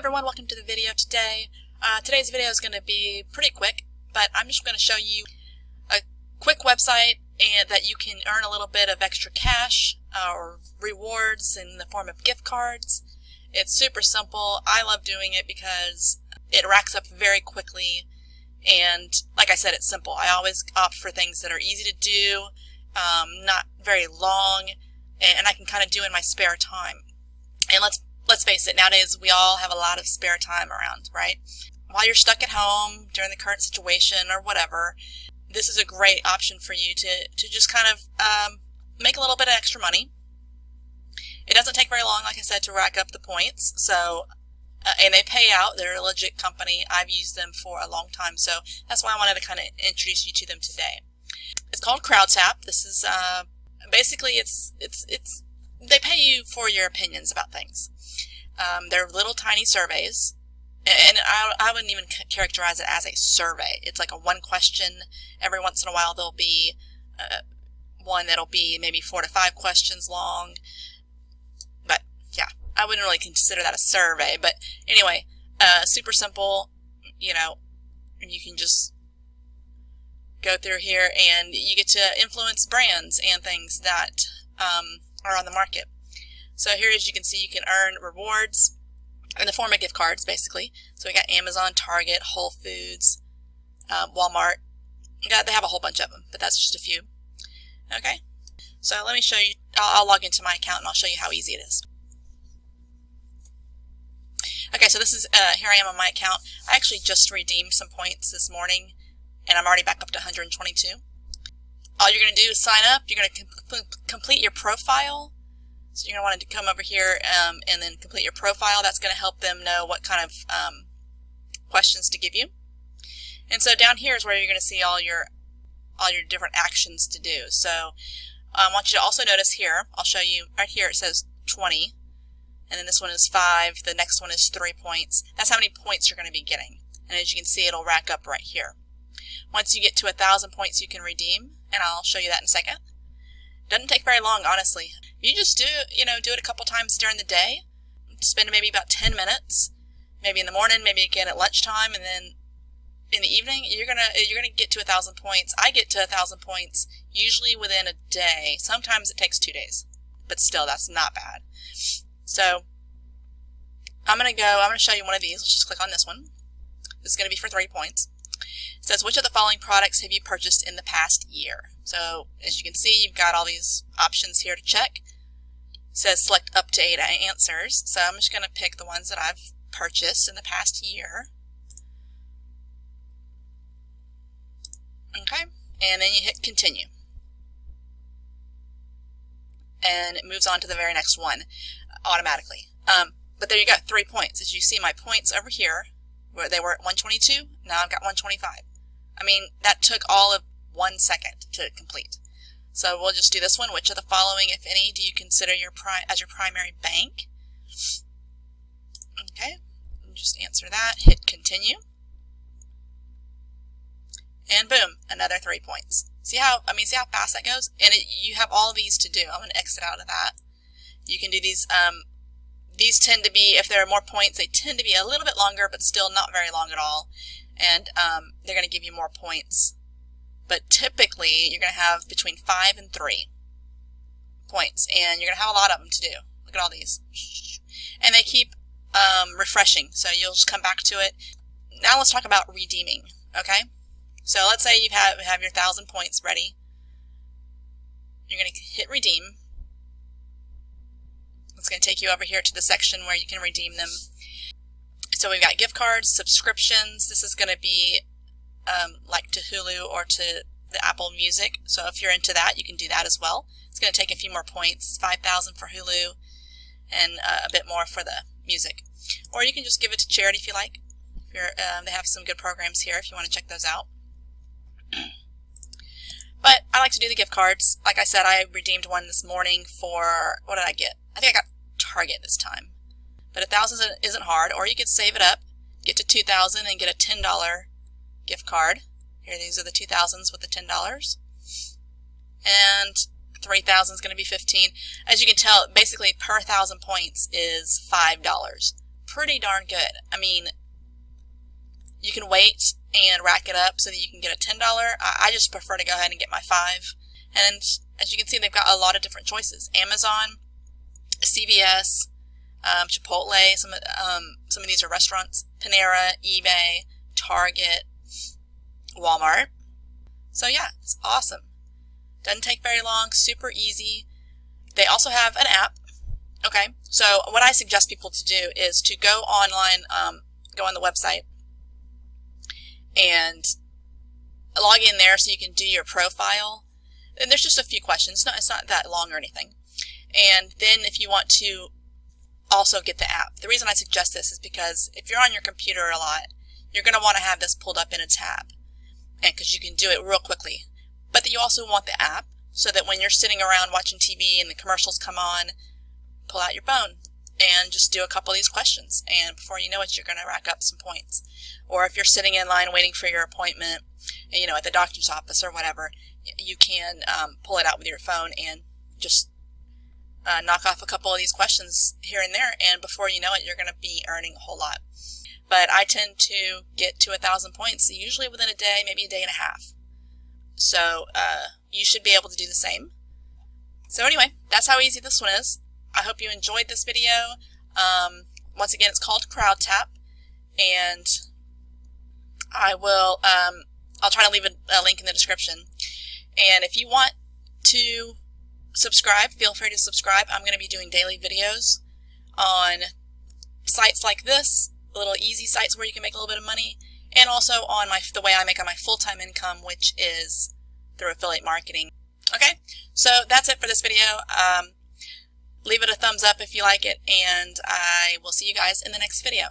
everyone, welcome to the video today. Today's video is going to be pretty quick, but I'm just going to show you a quick website and that you can earn a little bit of extra cash or rewards in the form of gift cards. It's super simple. I love doing it because it racks up very quickly, and like I said, it's simple. I always opt for things that are easy to do, not very long, and I can kind of do in my spare time. And let's face it, nowadays we all have a lot of spare time around, right? While you're stuck at home during the current situation or whatever, this is a great option for you to just kind of make a little bit of extra money. It doesn't take very long, like I said, to rack up the points. So, and they pay out. They're a legit company. I've used them for a long time, so that's why I wanted to kind of introduce you to them today. It's called Crowdtap. This is basically they pay you for your opinions about things. They're little tiny surveys, and I wouldn't even characterize it as a survey. It's like a one question. Every once in a while there'll be one that'll be maybe 4 to 5 questions long. But yeah, I wouldn't really consider that a survey. But anyway, super simple, you know, and you can just go through here and you get to influence brands and things that are on the market. So here, as you can see, you can earn rewards in the form of gift cards, basically. So we got Amazon, Target, Whole Foods, Walmart. They have a whole bunch of them, but that's just a few. Okay, so let me show you. I'll log into my account and I'll show you how easy it is. Okay, so this is here I am on my account. I actually just redeemed some points this morning, and I'm already back up to 122. All you're going to do is sign up. You're going to complete your profile. So you're going to want to come over here and then complete your profile. That's going to help them know what kind of questions to give you. And so down here is where you're going to see all your different actions to do. So I want you to also notice here, I'll show you right here, it says 20. And then this one is 5. The next one is 3 points. That's how many points you're going to be getting. And as you can see, it'll rack up right here. Once you get to 1,000 points, you can redeem, and I'll show you that in a second. Doesn't take very long, honestly. If you just do it a couple times during the day, spend maybe about 10 minutes, maybe in the morning, maybe again at lunchtime, and then in the evening, you're gonna get to 1,000 points. I get to 1,000 points usually within a day. Sometimes it takes 2 days, but still, that's not bad. So I'm gonna show you one of these. Let's just click on this one. This is gonna be for 3 points. It says, which of the following products have you purchased in the past year? So as you can see, you've got all these options here to check. It says select up to 8 answers. So I'm just going to pick the ones that I've purchased in the past year. Okay, and then you hit continue. And it moves on to the very next one automatically. But there you go, 3 points. As you see, my points over here, where they were at 122, now I've got 125. I mean, that took all of 1 second to complete. So we'll just do this one. Which of the following, if any, do you consider as your primary bank? Okay, just answer that, hit continue, and boom, another 3 points. See how fast that goes? And you have all these to do. I'm going to exit out of that. You can do these. These tend to be, if there are more points, they tend to be a little bit longer, but still not very long at all. And they're going to give you more points. But typically, you're going to have between 5 and 3 points. And you're going to have a lot of them to do. Look at all these. And they keep refreshing, so you'll just come back to it. Now let's talk about redeeming, okay? So let's say you have your 1,000 points ready. You're going to hit redeem. It's going to take you over here to the section where you can redeem them. So we've got gift cards, subscriptions. This is going to be like to Hulu or to the Apple Music. So if you're into that, you can do that as well. It's going to take a few more points. It's 5,000 for Hulu and a bit more for the music. Or you can just give it to charity if you like. They have some good programs here if you want to check those out. But I like to do the gift cards. Like I said, I redeemed one this morning for, what did I get? I think I got Target this time. But 1,000 isn't hard. Or you could save it up, get to 2,000 and get a $10 gift card. Here, these are the 2,000s with the $10. And 3,000 is going to be 15. As you can tell, basically per 1,000 points is $5. pretty darn good. I mean, you can wait and rack it up so that you can get a $10. I just prefer to go ahead and get my 5. And as you can see, they've got a lot of different choices. Amazon, CVS, Chipotle, some of these are restaurants, Panera, eBay, Target, Walmart. So yeah, it's awesome. Doesn't take very long, super easy. They also have an app. Okay, so what I suggest people to do is to go online, go on the website, and log in there so you can do your profile. And there's just a few questions. It's not that long or anything. And then if you want to also get the app. The reason I suggest this is because if you're on your computer a lot, you're going to want to have this pulled up in a tab, and because you can do it real quickly. But you also want the app so that when you're sitting around watching TV and the commercials come on, pull out your phone and just do a couple of these questions, and before you know it, you're going to rack up some points. Or if you're sitting in line waiting for your appointment, you know, at the doctor's office or whatever, you can pull it out with your phone and just knock off a couple of these questions here and there, and before you know it, you're going to be earning a whole lot. But I tend to get to 1,000 points usually within a day, maybe a day and a half. So you should be able to do the same. So anyway, that's how easy this one is. I hope you enjoyed this video. Once again, it's called Crowdtap, and I will I'll try to leave a link in the description. And if you want to subscribe, feel free to subscribe. I'm going to be doing daily videos on sites like this, little easy sites where you can make a little bit of money, and also on the way I make on my full-time income, which is through affiliate marketing. Okay, so that's it for this video. Leave it a thumbs up if you like it, and I will see you guys in the next video.